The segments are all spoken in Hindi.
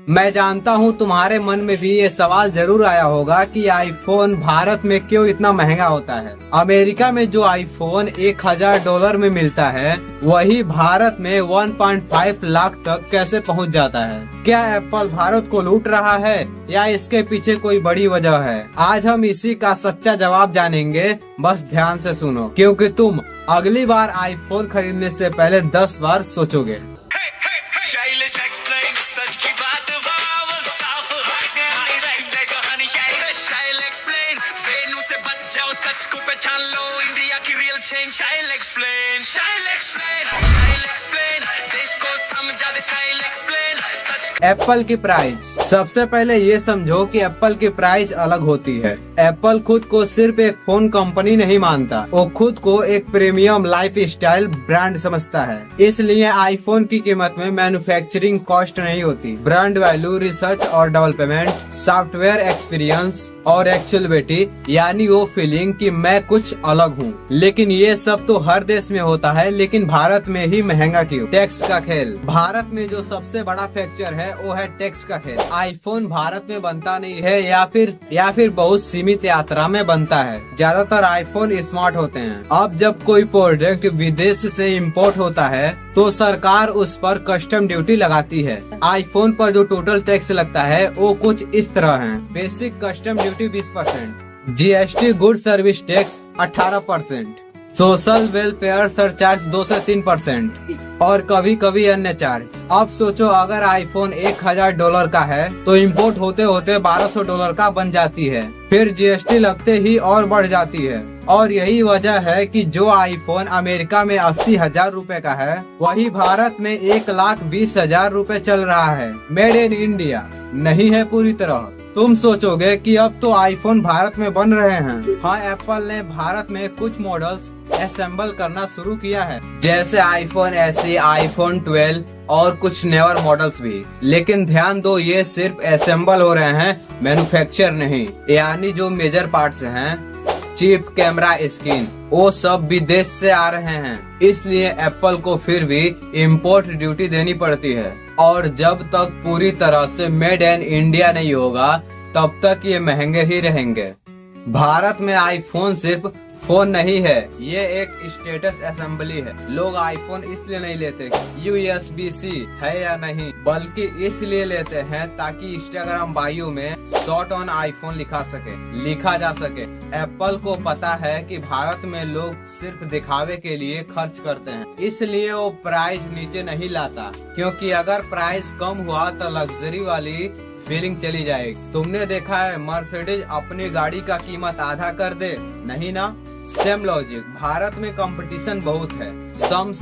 मैं जानता हूँ तुम्हारे मन में भी ये सवाल जरूर आया होगा कि आईफोन भारत में क्यों इतना महंगा होता है। अमेरिका में जो आईफोन $1000 में मिलता है वही भारत में 1.5 लाख तक कैसे पहुँच जाता है। क्या एप्पल भारत को लूट रहा है या इसके पीछे कोई बड़ी वजह है? आज हम इसी का सच्चा जवाब जानेंगे, बस ध्यान से सुनो, क्योंकि तुम अगली बार आईफोन खरीदने से पहले 10 बार सोचोगे। सच को पहचान लो, इंडिया की रियल चेंज। शाइल एक्सप्लेन, शाइल एक्सप्लेन, शाइल एक्सप्लेन, देश को समझा दे। शाइल एक्सप्लेन सच। एप्पल की प्राइस। सबसे पहले ये समझो कि एप्पल की प्राइस अलग होती है। एप्पल खुद को सिर्फ एक फोन कंपनी नहीं मानता, वो खुद को एक प्रीमियम लाइफ स्टाइल ब्रांड समझता है। इसलिए आईफोन की कीमत में मैन्युफैक्चरिंग कॉस्ट नहीं होती, ब्रांड वैल्यू, रिसर्च और डेवलपमेंट, सॉफ्टवेयर एक्सपीरियंस और एक्चुअलिटी, यानी वो फीलिंग कि मैं कुछ अलग हूँ। लेकिन ये सब तो हर देश में होता है, लेकिन भारत में ही महंगा क्यों? टैक्स का खेल। भारत में जो सबसे बड़ा फैक्टर है वो है टैक्स का खेल। आईफोन भारत में बनता नहीं है या फिर बहुत सीमित यात्रा में बनता है। ज्यादातर आईफोन स्मार्ट होते हैं। अब जब कोई प्रोडक्ट विदेश से इम्पोर्ट होता है तो सरकार उस पर कस्टम ड्यूटी लगाती है। आईफोन पर जो टोटल टैक्स लगता है वो कुछ इस तरह है। Basic custom duty 20%, GST good service tax 18%, social welfare surcharge 2 से 3% और कभी कभी अन्य चार्ज। अब सोचो, अगर आईफोन $1000 का है तो इंपोर्ट होते होते $1200 का बन जाती है, फिर जीएसटी लगते ही और बढ़ जाती है। और यही वजह है कि जो आईफोन अमेरिका में 80,000 रूपए का है वही भारत में 1,20,000 रूपए चल रहा है। मेड इन इंडिया नहीं है पूरी तरह। तुम सोचोगे कि अब तो आईफोन भारत में बन रहे हैं। हाँ, एप्पल ने भारत में कुछ मॉडल्स असेंबल करना शुरू किया है, जैसे आईफोन SE, आईफोन 12 और कुछ नेवर मॉडल्स भी। लेकिन ध्यान दो, ये सिर्फ असेंबल हो रहे हैं, मैन्युफैक्चर नहीं। यानी जो मेजर पार्ट्स हैं, चिप, कैमरा, स्क्रीन, वो सब विदेश से आ रहे हैं। इसलिए एप्पल को फिर भी इम्पोर्ट ड्यूटी देनी पड़ती है। और जब तक पूरी तरह से मेड इन इंडिया नहीं होगा तब तक ये महंगे ही रहेंगे। भारत में आईफोन सिर्फ फोन नहीं है, ये एक स्टेटस असेंबली है। लोग आईफोन इसलिए नहीं लेते USB-C है या नहीं, बल्कि इसलिए लेते हैं ताकि इंस्टाग्राम बायो में शॉर्ट ऑन आईफोन लिखा जा सके। एप्पल को पता है कि भारत में लोग सिर्फ दिखावे के लिए खर्च करते हैं, इसलिए वो प्राइस नीचे नहीं लाता, क्योंकि अगर प्राइस कम हुआ तो लग्जरी वाली फीलिंग चली जाएगी। तुमने देखा है मर्सिडीज अपनी गाड़ी का कीमत आधा कर दे, नहीं ना? सेम लॉजिक, भारत में कंपटीशन बहुत है। सम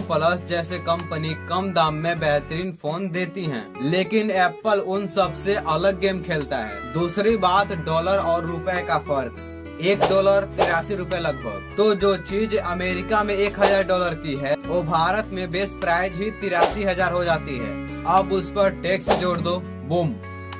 प्लस जैसे कंपनी कम दाम में बेहतरीन फोन देती हैं, लेकिन एप्पल उन सब से अलग गेम खेलता है। दूसरी बात, डॉलर और रुपए का फर्क। $1 83 रुपए लगभग। तो जो चीज अमेरिका में $1000 की है वो भारत में बेस प्राइस ही 83,000 हो जाती है। अब उस पर टैक्स जोड़ दो, बूम।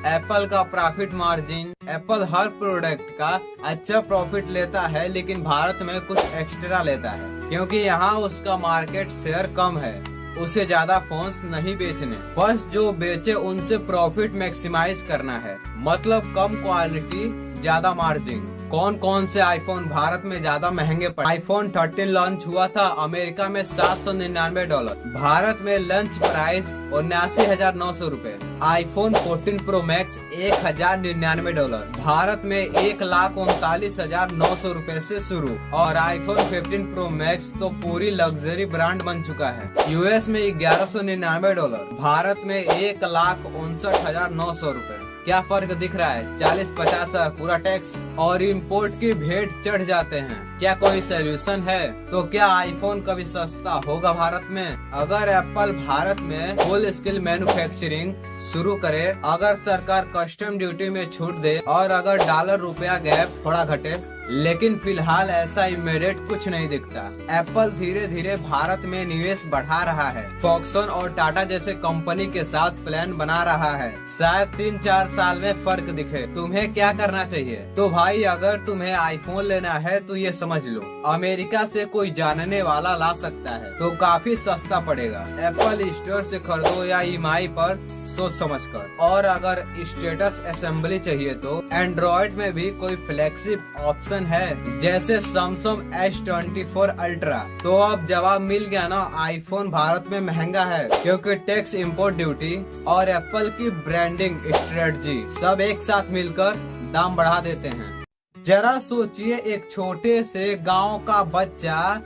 एप्पल का प्रॉफिट मार्जिन। एप्पल हर प्रोडक्ट का अच्छा प्रॉफिट लेता है, लेकिन भारत में कुछ एक्स्ट्रा लेता है, क्योंकि यहाँ उसका मार्केट शेयर कम है। उसे ज्यादा फोन्स नहीं बेचने, बस जो बेचे उनसे प्रॉफिट मैक्सिमाइज करना है। मतलब कम क्वालिटी, ज्यादा मार्जिन। कौन कौन से आईफोन भारत में ज्यादा महंगे पड़े? आईफोन 13 लॉन्च हुआ था अमेरिका में $799, भारत में लॉन्च प्राइस $79,900 रूपए। आईफोन 14 प्रो मैक्स $1,099, भारत में $1,39,900 रूपए से शुरू। और आईफोन 15 प्रो मैक्स तो पूरी लग्जरी ब्रांड बन चुका है। यूएस में $1,199, भारत में $1,59,900 रूपए। क्या फर्क दिख रहा है? 40-50 पूरा टैक्स और इंपोर्ट की भेंट चढ़ जाते हैं। क्या कोई सोल्यूशन है? तो क्या आईफोन कभी सस्ता होगा भारत में? अगर एप्पल भारत में फुल स्केल मैन्युफैक्चरिंग शुरू करे, अगर सरकार कस्टम ड्यूटी में छूट दे और अगर डॉलर रुपया गैप थोड़ा घटे, लेकिन फिलहाल ऐसा इमीडिएट कुछ नहीं दिखता। एप्पल धीरे धीरे भारत में निवेश बढ़ा रहा है। फॉक्सकॉन और टाटा जैसे कंपनी के साथ प्लान बना रहा है। शायद 3-4 साल में फर्क दिखे। तुम्हें क्या करना चाहिए? तो भाई अगर तुम्हें आईफोन लेना है तो ये समझ लो, अमेरिका से कोई जानने वाला ला सकता है तो काफी सस्ता पड़ेगा। एप्पल स्टोर से खरीदो या EMI पर सोच समझकर। और अगर स्टेटस असेंबली चाहिए तो एंड्रॉइड में भी कोई फ्लैगशिप ऑप्शन है, जैसे सैमसंग S24 अल्ट्रा। तो अब जवाब मिल गया ना, आईफोन भारत में महंगा है क्योंकि टैक्स, इंपोर्ट ड्यूटी और एप्पल की ब्रांडिंग स्ट्रेटजी सब एक साथ मिलकर दाम बढ़ा देते हैं। जरा सोचिए, एक छोटे से गांव का बच्चा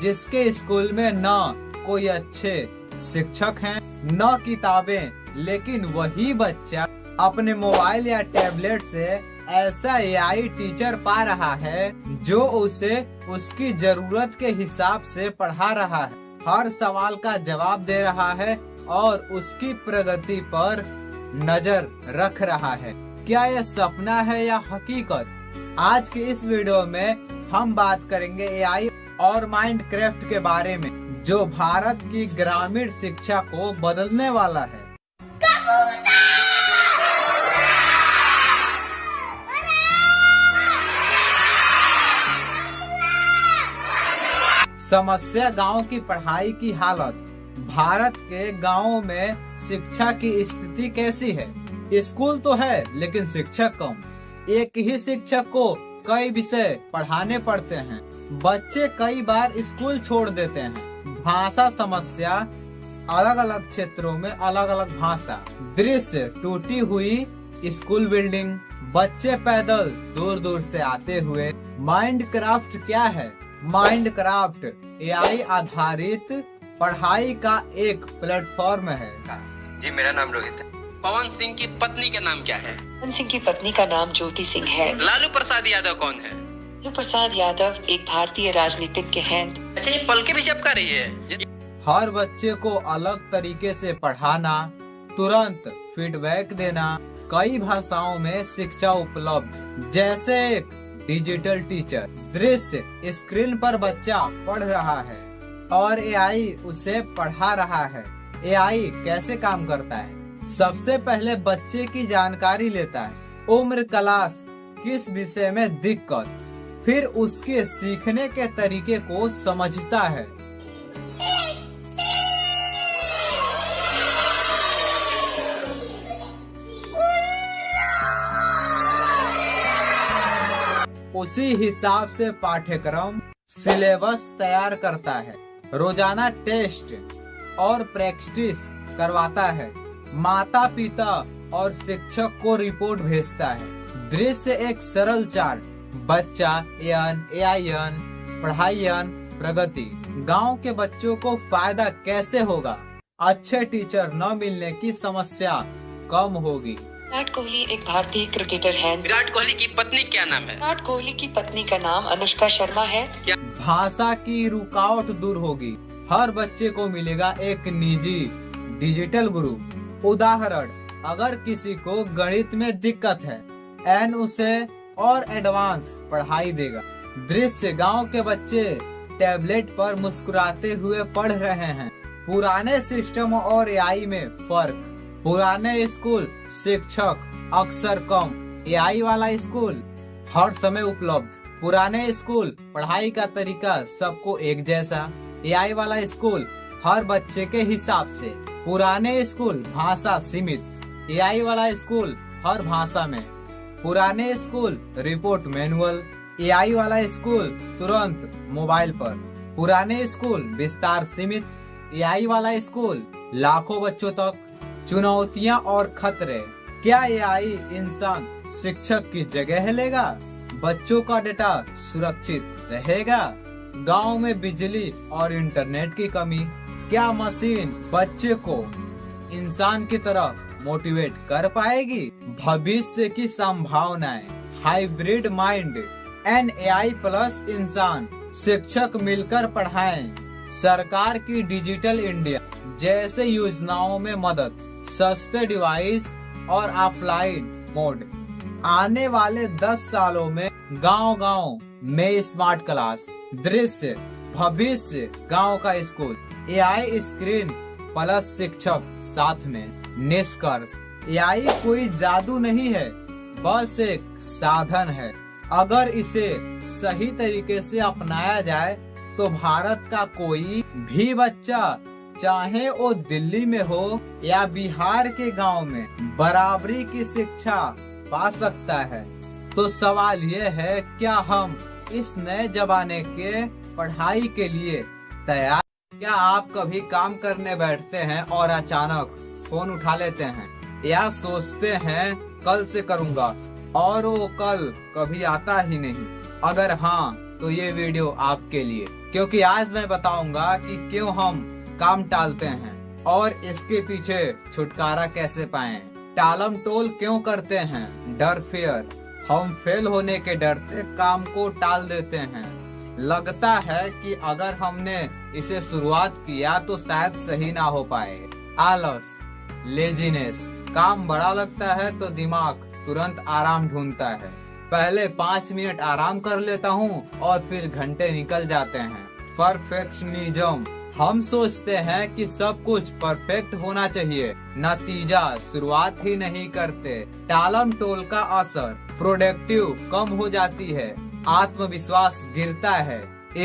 जिसके स्कूल में न कोई अच्छे शिक्षक हैं न किताबें, लेकिन वही बच्चा अपने मोबाइल या टैबलेट से ऐसा AI टीचर पा रहा है जो उसे उसकी जरूरत के हिसाब से पढ़ा रहा है, हर सवाल का जवाब दे रहा है और उसकी प्रगति पर नजर रख रहा है। क्या यह सपना है या हकीकत? आज के इस वीडियो में हम बात करेंगे AI और माइनक्राफ्ट के बारे में, जो भारत की ग्रामीण शिक्षा को बदलने वाला है। समस्या गांव की पढ़ाई की हालत। भारत के गांवों में शिक्षा की स्थिति कैसी है? स्कूल तो है लेकिन शिक्षक कम। एक ही शिक्षक को कई विषय पढ़ाने पड़ते हैं। बच्चे कई बार स्कूल छोड़ देते हैं। भाषा समस्या, अलग अलग क्षेत्रों में अलग अलग भाषा। दृश्य, टूटी हुई स्कूल बिल्डिंग, बच्चे पैदल दूर दूर से आते हुए। माइनक्राफ्ट क्या है? माइनक्राफ्ट AI आधारित पढ़ाई का एक प्लेटफॉर्म है। जी, मेरा नाम रोहित है। पवन सिंह की पत्नी का नाम क्या है? पवन सिंह की पत्नी का नाम ज्योति सिंह है। लालू प्रसाद यादव कौन है? लालू प्रसाद यादव एक भारतीय राजनीतिज्ञ हैं। अच्छा, ये पलके भी झपका रही है। हर बच्चे को अलग तरीके से पढ़ाना, तुरंत फीडबैक देना, कई भाषाओं में शिक्षा उपलब्ध, जैसे एक डिजिटल टीचर। दृश्य, स्क्रीन पर बच्चा पढ़ रहा है और AI उसे पढ़ा रहा है। AI कैसे काम करता है? सबसे पहले बच्चे की जानकारी लेता है, उम्र, क्लास, किस विषय में दिक्कत, फिर उसके सीखने के तरीके को समझता है। उसी हिसाब से पाठ्यक्रम, सिलेबस तैयार करता है। रोजाना टेस्ट और प्रैक्टिस करवाता है। माता पिता और शिक्षक को रिपोर्ट भेजता है। दृश्य, एक सरल चार्ट, बच्चा AI पढ़ाई प्रगति। गांव के बच्चों को फायदा कैसे होगा? अच्छे टीचर न मिलने की समस्या कम होगी। विराट कोहली एक भारतीय क्रिकेटर हैं। विराट कोहली की पत्नी क्या नाम है? विराट कोहली की पत्नी का नाम अनुष्का शर्मा है। भाषा की रुकावट दूर होगी। हर बच्चे को मिलेगा एक निजी डिजिटल गुरु। उदाहरण, अगर किसी को गणित में दिक्कत है, N उसे और एडवांस पढ़ाई देगा। दृश्य, गांव के बच्चे टैबलेट पर मुस्कुराते हुए पढ़ रहे हैं। पुराने सिस्टम और AI में फर्क। पुराने स्कूल शिक्षक अक्सर कम, AI वाला स्कूल हर समय उपलब्ध। पुराने स्कूल पढ़ाई का तरीका सबको एक जैसा। AI वाला स्कूल हर बच्चे के हिसाब से। पुराने स्कूल भाषा सीमित, AI वाला स्कूल हर भाषा में। पुराने स्कूल रिपोर्ट मैनुअल, AI वाला स्कूल तुरंत मोबाइल पर। पुराने स्कूल विस्तार सीमित, AI वाला स्कूल लाखों बच्चों तक। चुनौतियां और खतरे। क्या AI इंसान शिक्षक की जगह लेगा? बच्चों का डेटा सुरक्षित रहेगा? गांव में बिजली और इंटरनेट की कमी। क्या मशीन बच्चे को इंसान की तरह मोटिवेट कर पाएगी? भविष्य की संभावनाएं। हाइब्रिड माइंड, AI प्लस इंसान, शिक्षक मिलकर पढ़ाएं। सरकार की डिजिटल इंडिया जैसे योजनाओं में मदद। सस्ते डिवाइस और ऑफलाइन मोड। आने वाले 10 सालों में गांव-गांव में स्मार्ट क्लास, दृश्य भविष्य गांव का स्कूल, एआई स्क्रीन प्लस शिक्षक साथ में। निष्कर्ष, एआई कोई जादू नहीं है, बस एक साधन है। अगर इसे सही तरीके से अपनाया जाए तो भारत का कोई भी बच्चा, चाहे वो दिल्ली में हो या बिहार के गांव में, बराबरी की शिक्षा पा सकता है। तो सवाल ये है, क्या हम इस नए जमाने के पढ़ाई के लिए तैयार? क्या आप कभी काम करने बैठते हैं और अचानक फोन उठा लेते हैं या सोचते हैं कल से करूंगा और वो कल कभी आता ही नहीं? अगर हाँ, तो ये वीडियो आपके लिए, क्योंकि आज मैं बताऊंगा कि क्यों हम काम टालते हैं और इसके पीछे छुटकारा कैसे पाएं। टालम टोल क्यों करते हैं? डर, फियर। हम फेल होने के डर से काम को टाल देते हैं। लगता है कि अगर हमने इसे शुरुआत किया तो शायद सही ना हो पाए। आलस, लेजीनेस। काम बड़ा लगता है तो दिमाग तुरंत आराम ढूंढता है। पहले 5 मिनट आराम कर लेता हूँ और फिर घंटे निकल जाते हैं। परफेक्शनिज्म। हम सोचते हैं कि सब कुछ परफेक्ट होना चाहिए, नतीजा शुरुआत ही नहीं करते। टालम टोल का असर, प्रोडक्टिव कम हो जाती है, आत्मविश्वास गिरता है,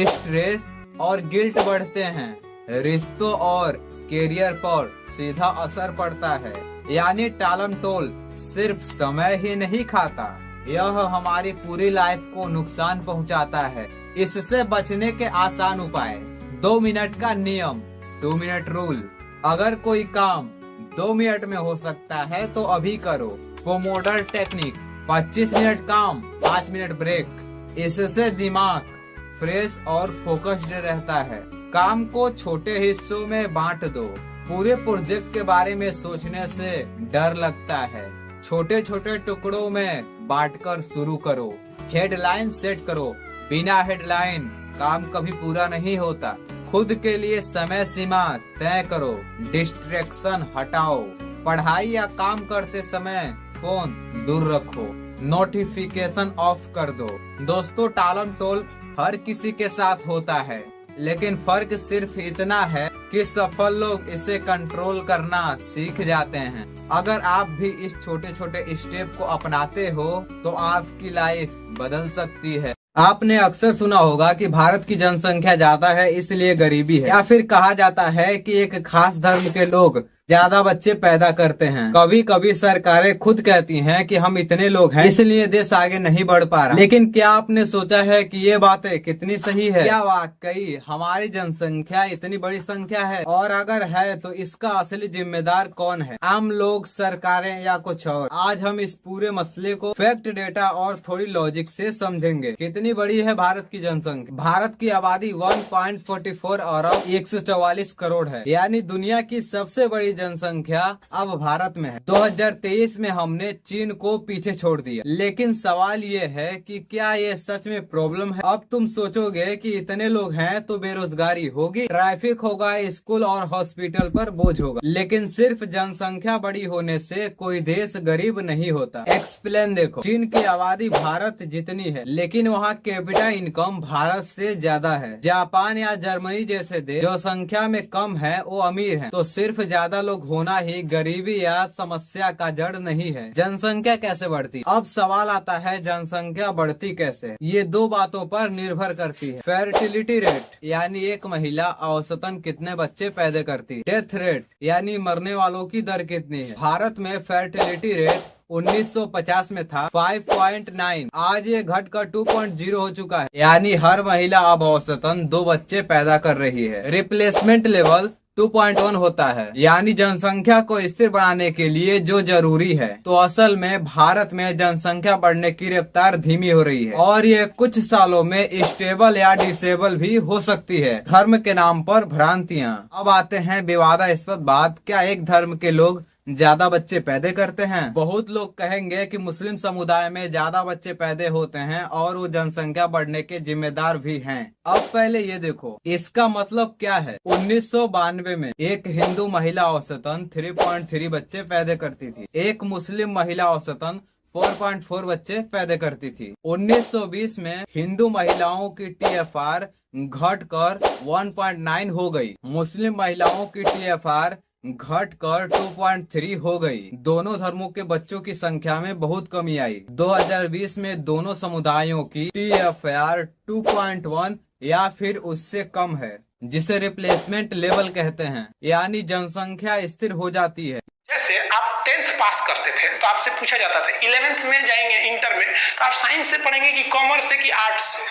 स्ट्रेस और गिल्ट बढ़ते हैं, रिश्तों और कैरियर पर सीधा असर पड़ता है। यानी टालम टोल सिर्फ समय ही नहीं खाता, यह हमारी पूरी लाइफ को नुकसान पहुंचाता है। इससे बचने के आसान उपाय: 2 मिनट का नियम, 2 मिनट रूल। अगर कोई काम 2 मिनट में हो सकता है तो अभी करो। पोमोडोर टेक्निक, 25 मिनट काम, 5 मिनट ब्रेक। इससे दिमाग फ्रेश और फोकस्ड रहता है। काम को छोटे हिस्सों में बांट दो। पूरे प्रोजेक्ट के बारे में सोचने से डर लगता है, छोटे छोटे टुकड़ों में बांटकर शुरू करो। हेडलाइन सेट करो, बिना हेडलाइन काम कभी पूरा नहीं होता। खुद के लिए समय सीमा तय करो, डिस्ट्रैक्शन हटाओ। पढ़ाई या काम करते समय फोन दूर रखो, नोटिफिकेशन ऑफ कर दो। दोस्तों, टालम टोल हर किसी के साथ होता है, लेकिन फर्क सिर्फ इतना है कि सफल लोग इसे कंट्रोल करना सीख जाते हैं। अगर आप भी इस छोटे छोटे स्टेप को अपनाते हो तो आपकी लाइफ बदल सकती है। आपने अक्सर सुना होगा कि भारत की जनसंख्या ज्यादा है इसलिए गरीबी है, या फिर कहा जाता है कि एक खास धर्म के लोग ज्यादा बच्चे पैदा करते हैं। कभी कभी सरकारें खुद कहती हैं कि हम इतने लोग हैं इसलिए देश आगे नहीं बढ़ पा रहा। लेकिन क्या आपने सोचा है कि ये बातें कितनी सही है? क्या वाकई हमारी जनसंख्या इतनी बड़ी संख्या है? और अगर है तो इसका असली जिम्मेदार कौन है? आम लोग, सरकारें या कुछ और? आज हम इस पूरे मसले को फैक्ट, डेटा और थोड़ी लॉजिक से समझेंगे। कितनी बड़ी है भारत की जनसंख्या? भारत की आबादी 1.44 अरब 144 करोड़ है, यानी दुनिया की सबसे बड़ी जनसंख्या अब भारत में है। 2023 में हमने चीन को पीछे छोड़ दिया। लेकिन सवाल ये है कि क्या ये सच में प्रॉब्लम है? अब तुम सोचोगे कि इतने लोग हैं तो बेरोजगारी होगी, ट्रैफिक होगा, स्कूल और हॉस्पिटल पर बोझ होगा। लेकिन सिर्फ जनसंख्या बड़ी होने से कोई देश गरीब नहीं होता। एक्सप्लेन देखो, चीन की आबादी भारत जितनी है, लेकिन वहाँ कैपिटा इनकम भारत से ज्यादा है। जापान या जर्मनी जैसे देश जो संख्या में कम है वो अमीर है, तो सिर्फ ज्यादा लोग होना ही गरीबी या समस्या का जड़ नहीं है। जनसंख्या कैसे बढ़ती? अब सवाल आता है, जनसंख्या बढ़ती कैसे? ये 2 बातों पर निर्भर करती है। फर्टिलिटी रेट, यानी एक महिला औसतन कितने बच्चे पैदा करती है। डेथ रेट, यानी मरने वालों की दर कितनी है। भारत में फर्टिलिटी रेट 1950 में था 5.9, आज ये घटकर 2.0 हो चुका है, यानी हर महिला अब औसतन 2 बच्चे पैदा कर रही है। रिप्लेसमेंट लेवल 2.1 होता है, यानी जनसंख्या को स्थिर बनाने के लिए जो जरूरी है। तो असल में भारत में जनसंख्या बढ़ने की रफ्तार धीमी हो रही है और ये कुछ सालों में स्टेबल या डिसेबल भी हो सकती है। धर्म के नाम पर भ्रांतियां। अब आते हैं विवादास्पद बात, क्या एक धर्म के लोग ज्यादा बच्चे पैदा करते हैं? बहुत लोग कहेंगे कि मुस्लिम समुदाय में ज्यादा बच्चे पैदा होते हैं और वो जनसंख्या बढ़ने के जिम्मेदार भी हैं। अब पहले ये देखो, इसका मतलब क्या है। 1992 में एक हिंदू महिला औसतन 3.3 बच्चे पैदा करती थी, एक मुस्लिम महिला औसतन 4.4 बच्चे पैदा करती थी। 1920 में हिंदू महिलाओं की TFR घटकर 1.9 हो गई। मुस्लिम महिलाओं की TFR घटकर 2.3 हो गई। दोनों धर्मों के बच्चों की संख्या में बहुत कमी आई। 2020 में दोनों समुदायों की TFR 2.1 या फिर उससे कम है, जिसे रिप्लेसमेंट लेवल कहते हैं, यानी जनसंख्या स्थिर हो जाती है। जैसे आप 10th पास करते थे तो आपसे पूछा जाता था 11th में जाएंगे इंटर में तो आप साइंस से पढ़ेंगे कि कॉमर्स से कि आर्ट्स से।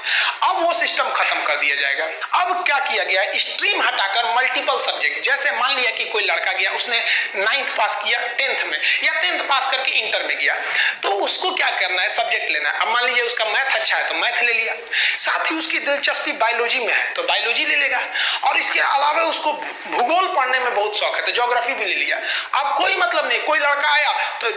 अब वो सिस्टम खत्म कर दिया जाएगा। अब क्या किया गया है, स्ट्रीम हटाकर मल्टीपल सब्जेक्ट, जैसे मान लिया कि कोई लड़का गया, उसने 9th पास किया 10th में या 10th पास करके इंटर में गया, तो उसको क्या करना है, सब्जेक्ट लेना है। अब मान लीजिए उसका मैथ अच्छा है तो मैथ ले लिया, साथ ही उसकी दिलचस्पी बायोलॉजी में है तो बायोलॉजी ले लेगा, और इसके अलावा उसको भूगोल पढ़ने में बहुत शौक है तो ज्योग्राफी भी ले लिया। अब कोई मतलब नहीं, कोई लड़का आया तो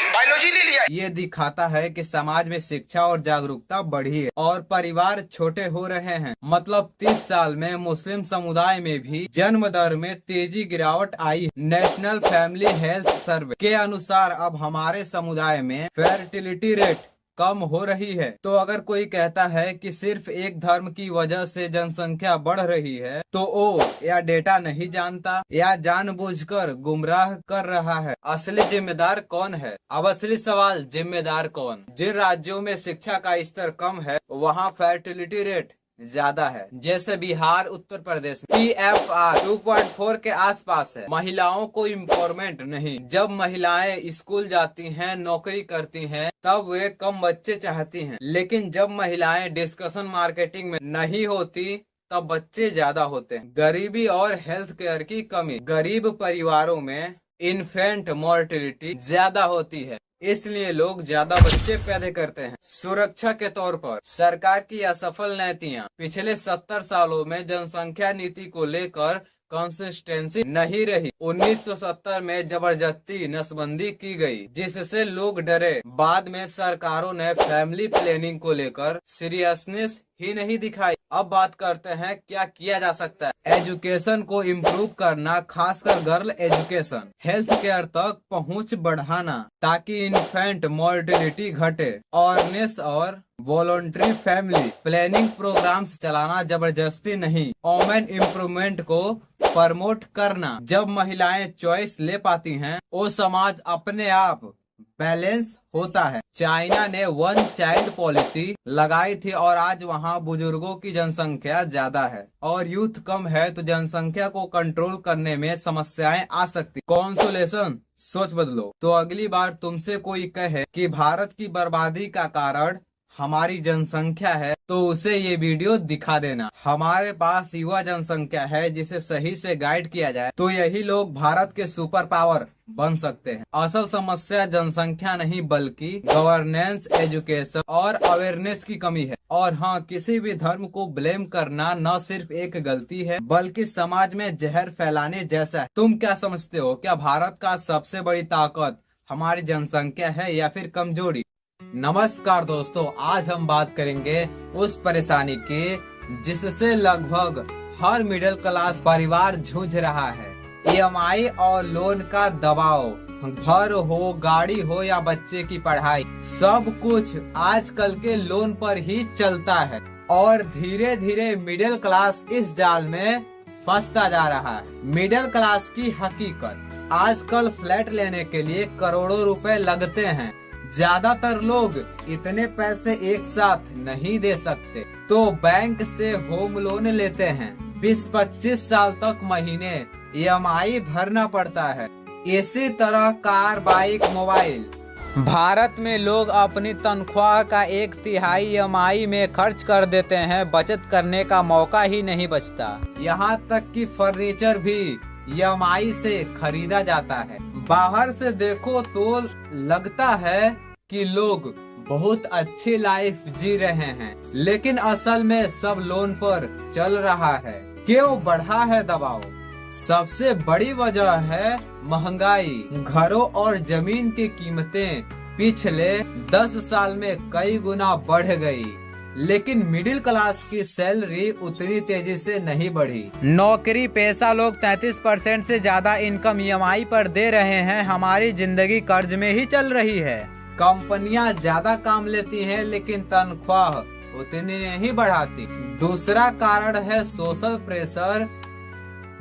बायोलॉजी ले लिया। ये दिखाता है कि समाज में शिक्षा और जागरूकता बढ़ी है और परिवार छोटे हो रहे हैं। मतलब 30 साल में मुस्लिम समुदाय में भी जन्म दर में तेजी गिरावट आई। नेशनल फैमिली हेल्थ सर्वे के अनुसार अब हमारे समुदाय में फर्टिलिटी रेट कम हो रही है। तो अगर कोई कहता है कि सिर्फ एक धर्म की वजह से जनसंख्या बढ़ रही है तो वो या डेटा नहीं जानता या जानबूझकर गुमराह कर रहा है। असली जिम्मेदार कौन है? अब असली सवाल, जिम्मेदार कौन? जिन राज्यों में शिक्षा का स्तर कम है वहाँ फर्टिलिटी रेट ज्यादा है, जैसे बिहार, उत्तर प्रदेश में TFR 2.4 के आसपास है। महिलाओं को इम्पावरमेंट नहीं। जब महिलाएं स्कूल जाती हैं, नौकरी करती हैं, तब वे कम बच्चे चाहती हैं, लेकिन जब महिलाएं डिस्कशन मार्केटिंग में नहीं होती तब बच्चे ज्यादा होते हैं। गरीबी और हेल्थ केयर की कमी। गरीब परिवारों में इन्फेंट मोर्टेलिटी ज्यादा होती है, इसलिए लोग ज्यादा बच्चे पैदा करते हैं। सुरक्षा के तौर पर सरकार की असफल नीतियां। पिछले 70 सालों में जनसंख्या नीति को लेकर कंसिस्टेंसी नहीं रही। 1970 में जबरदस्ती नसबंदी की गई, जिससे लोग डरे। बाद में सरकारों ने फैमिली प्लानिंग को लेकर सीरियसनेस ही नहीं दिखाई। अब बात करते हैं क्या किया जा सकता है। एजुकेशन को इम्प्रूव करना, खासकर गर्ल एजुकेशन। हेल्थ केयर तक पहुंच बढ़ाना ताकि इन्फेंट मोर्टेलिटी घटे। अवेयरनेस और वॉलंटरी फैमिली प्लानिंग प्रोग्राम्स चलाना, जबरदस्ती नहीं। वुमेन इम्प्रूवमेंट को प्रमोट करना। जब महिलाएं चॉइस ले पाती हैं, वो समाज अपने आप बैलेंस होता है। चाइना ने 1 चाइल्ड पॉलिसी लगाई थी और आज वहाँ बुजुर्गों की जनसंख्या ज्यादा है और यूथ कम है, तो जनसंख्या को कंट्रोल करने में समस्याएं आ सकती। कॉन्सोलेशन, सोच बदलो। तो अगली बार तुमसे कोई कहे कि भारत की बर्बादी का कारण हमारी जनसंख्या है, तो उसे ये वीडियो दिखा देना। हमारे पास युवा जनसंख्या है जिसे सही से गाइड किया जाए तो यही लोग भारत के सुपर पावर बन सकते हैं। असल समस्या जनसंख्या नहीं बल्कि गवर्नेंस, एजुकेशन और अवेयरनेस की कमी है। और हाँ, किसी भी धर्म को ब्लेम करना न सिर्फ एक गलती है बल्कि समाज में जहर फैलाने जैसा है। तुम क्या समझते हो? क्या भारत का सबसे बड़ी ताकत हमारी जनसंख्या है या फिर कमजोरी? नमस्कार दोस्तों, आज हम बात करेंगे उस परेशानी की जिससे लगभग हर मिडिल क्लास परिवार जूझ रहा है। EMI और लोन का दबाव। घर हो, गाड़ी हो या बच्चे की पढ़ाई, सब कुछ आजकल के लोन पर ही चलता है और धीरे धीरे मिडिल क्लास इस जाल में फंसता जा रहा है। मिडिल क्लास की हकीकत। आजकल फ्लैट लेने के लिए करोड़ों रुपए लगते हैं। ज्यादातर लोग इतने पैसे एक साथ नहीं दे सकते, तो बैंक से होम लोन लेते हैं। 20-25 साल तक महीने EMI भरना पड़ता है। इसी तरह कार, बाइक, मोबाइल। भारत में लोग अपनी तनख्वाह का 1/3 EMI में खर्च कर देते हैं। बचत करने का मौका ही नहीं बचता। यहाँ तक कि फर्नीचर भी EMI से खरीदा जाता है। बाहर से देखो तो लगता है कि लोग बहुत अच्छी लाइफ जी रहे हैं, लेकिन असल में सब लोन पर चल रहा है। क्यों बढ़ा है दबाव? सबसे बड़ी वजह है महंगाई। घरों और जमीन की कीमतें पिछले 10 साल में कई गुना बढ़ गई, लेकिन मिडिल क्लास की सैलरी उतनी तेजी से नहीं बढ़ी। नौकरी पेशा लोग 33% से ज्यादा इनकम EMI पर दे रहे हैं। हमारी जिंदगी कर्ज में ही चल रही है। कंपनियां ज्यादा काम लेती हैं लेकिन तनख्वाह उतनी नहीं बढ़ाती। दूसरा कारण है सोशल प्रेशर।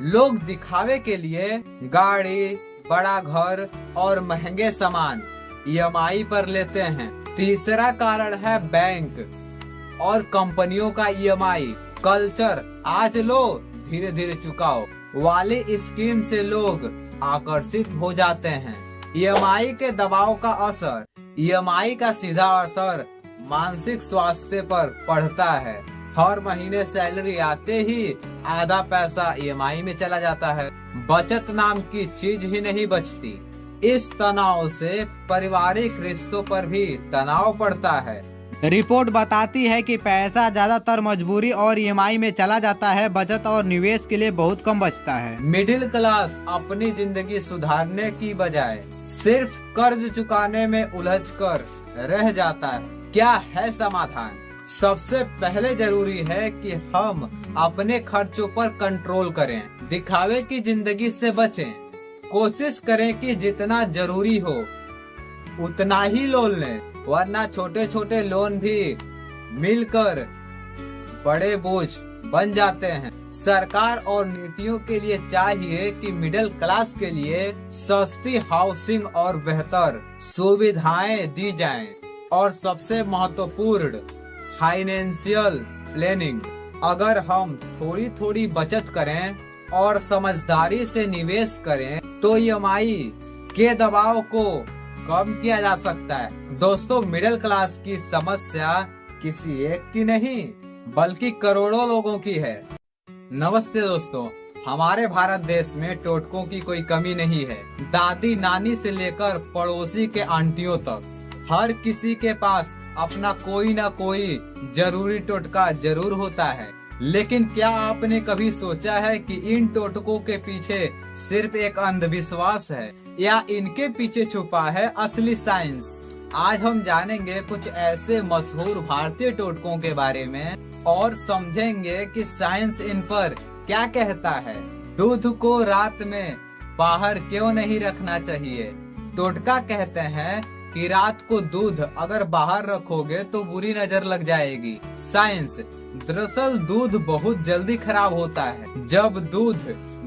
लोग दिखावे के लिए गाड़ी, बड़ा घर और महंगे सामान EMI पर लेते हैं। तीसरा कारण है बैंक और कंपनियों का EMI कल्चर। आज लो धीरे धीरे चुकाओ वाली स्कीम से लोग आकर्षित हो जाते हैं। EMI के दबाव का असर। EMI का सीधा असर मानसिक स्वास्थ्य पर पड़ता है। हर महीने सैलरी आते ही आधा पैसा EMI में चला जाता है। बचत नाम की चीज ही नहीं बचती। इस तनाव से पारिवारिक रिश्तों पर भी तनाव पड़ता है। रिपोर्ट बताती है कि पैसा ज्यादातर मजबूरी और EMI में चला जाता है। बचत और निवेश के लिए बहुत कम बचता है। मिडिल क्लास अपनी जिंदगी सुधारने की बजाय सिर्फ कर्ज चुकाने में उलझकर रह जाता है। क्या है समाधान? सबसे पहले जरूरी है कि हम अपने खर्चों पर कंट्रोल करें, दिखावे की जिंदगी से बचें। कोशिश करें कि जितना जरूरी हो उतना ही लोन लें, वरना छोटे छोटे लोन भी मिलकर बड़े बोझ बन जाते हैं। सरकार और नीतियों के लिए चाहिए कि मिडिल क्लास के लिए सस्ती हाउसिंग और बेहतर सुविधाएं दी जाएं। और सबसे महत्वपूर्ण फाइनेंशियल प्लानिंग। अगर हम थोड़ी थोड़ी बचत करें और समझदारी से निवेश करें तो EMI के दबाव को कम किया जा सकता है। दोस्तों, मिडिल क्लास की समस्या किसी एक की नहीं बल्कि करोड़ों लोगों की है। नमस्ते दोस्तों, हमारे भारत देश में टोटकों की कोई कमी नहीं है। दादी नानी से लेकर पड़ोसी के आंटियों तक हर किसी के पास अपना कोई ना कोई जरूरी टोटका जरूर होता है। लेकिन क्या आपने कभी सोचा है कि इन टोटकों के पीछे सिर्फ एक अंधविश्वास है या इनके पीछे छुपा है असली साइंस? आज हम जानेंगे कुछ ऐसे मशहूर भारतीय टोटकों के बारे में और समझेंगे कि साइंस इन पर क्या कहता है। दूध को रात में बाहर क्यों नहीं रखना चाहिए? टोटका कहते हैं कि रात को दूध अगर बाहर रखोगे तो बुरी नजर लग जाएगी। साइंस। दरअसल दूध बहुत जल्दी खराब होता है। जब दूध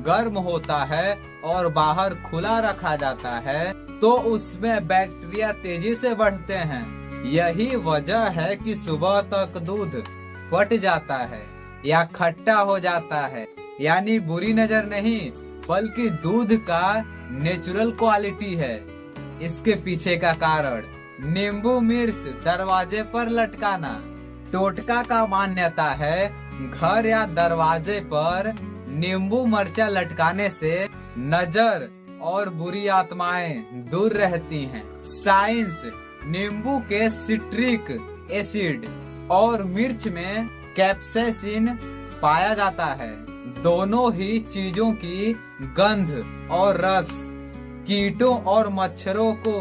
गर्म होता है और बाहर खुला रखा जाता है तो उसमें बैक्टीरिया तेजी से बढ़ते हैं। यही वजह है कि सुबह तक दूध फट जाता है या खट्टा हो जाता है। यानी बुरी नजर नहीं बल्कि दूध का नेचुरल क्वालिटी है। इसके पीछे का कारण नींबू मिर्च दरवाजे पर लटकाना। टोटका का मान्यता है घर या दरवाजे पर नींबू मिर्चा लटकाने से नजर और बुरी आत्माएं दूर रहती हैं। साइंस। नींबू के सिट्रिक एसिड और मिर्च में कैप्साइसिन पाया जाता है। दोनों ही चीजों की गंध और रस कीटों और मच्छरों को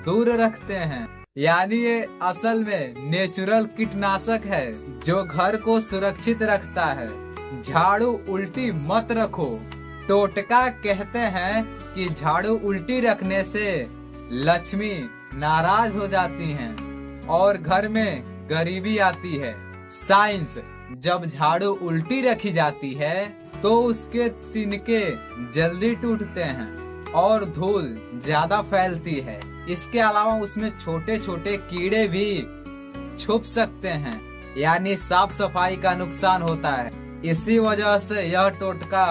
दूर रखते हैं। यानी ये असल में नेचुरल कीटनाशक है जो घर को सुरक्षित रखता है। झाड़ू उल्टी मत रखो। टोटका कहते हैं कि झाड़ू उल्टी रखने से लक्ष्मी नाराज हो जाती हैं और घर में गरीबी आती है। साइंस। जब झाड़ू उल्टी रखी जाती है तो उसके तिनके जल्दी टूटते हैं और धूल ज्यादा फैलती है। इसके अलावा उसमें छोटे छोटे कीड़े भी छुप सकते हैं, यानी साफ सफाई का नुकसान होता है। इसी वजह से यह टोटका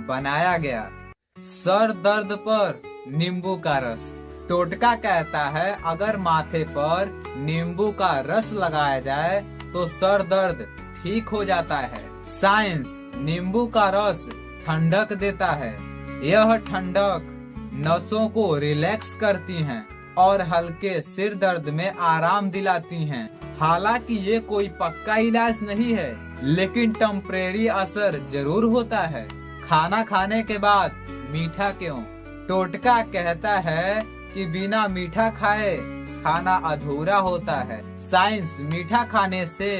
बनाया गया। सर दर्द पर नींबू का रस। टोटका कहता है अगर माथे पर नींबू का रस लगाया जाए तो सर दर्द ठीक हो जाता है। साइंस। नींबू का रस ठंडक देता है। यह ठंडक नसों को रिलैक्स करती हैं और हल्के सिर दर्द में आराम दिलाती हैं। हालांकि ये कोई पक्का इलाज नहीं है लेकिन टेम्परेरी असर जरूर होता है। खाना खाने के बाद मीठा क्यों? टोटका कहता है कि बिना मीठा खाए खाना अधूरा होता है। साइंस। मीठा खाने से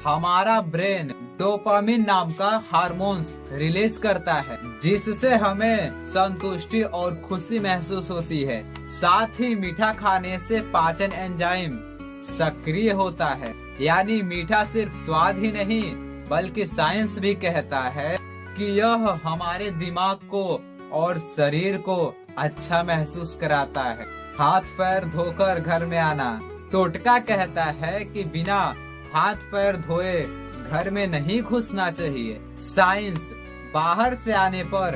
हमारा ब्रेन डोपामिन नाम का हार्मोन्स रिलीज करता है, जिससे हमें संतुष्टि और खुशी महसूस होती है। साथ ही मीठा खाने से पाचन एंजाइम सक्रिय होता है। यानी मीठा सिर्फ स्वाद ही नहीं बल्कि साइंस भी कहता है कि यह हमारे दिमाग को और शरीर को अच्छा महसूस कराता है। हाथ पैर धोकर घर में आना। टोटका कहता है कि बिना हाथ पैर धोए घर में नहीं घुसना चाहिए। साइंस बाहर से आने पर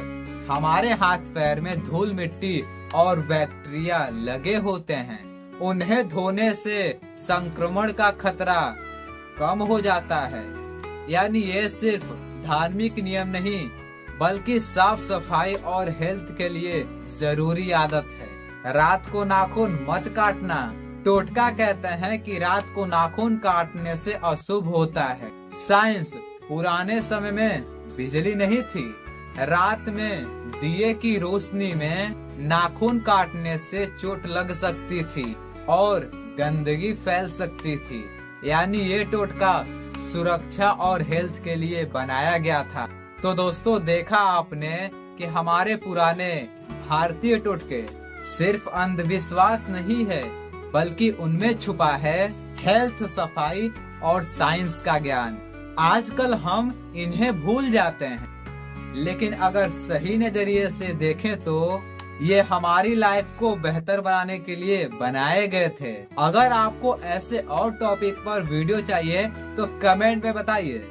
हमारे हाथ पैर में धूल मिट्टी और बैक्टीरिया लगे होते हैं। उन्हें धोने से संक्रमण का खतरा कम हो जाता है। यानी ये सिर्फ धार्मिक नियम नहीं बल्कि साफ सफाई और हेल्थ के लिए जरूरी आदत है। रात को नाखून मत काटना। टोटका कहते हैं कि रात को नाखून काटने से अशुभ होता है। साइंस पुराने समय में बिजली नहीं थी। रात में दिए की रोशनी में नाखून काटने से चोट लग सकती थी और गंदगी फैल सकती थी। यानी ये टोटका सुरक्षा और हेल्थ के लिए बनाया गया था। तो दोस्तों, देखा आपने कि हमारे पुराने भारतीय टोटके सिर्फ अंधविश्वास नहीं है बल्कि उनमें छुपा है हेल्थ, सफाई और साइंस का ज्ञान। आजकल हम इन्हें भूल जाते हैं, लेकिन अगर सही नजरिए से देखें तो ये हमारी लाइफ को बेहतर बनाने के लिए बनाए गए थे। अगर आपको ऐसे और टॉपिक पर वीडियो चाहिए तो कमेंट में बताइए।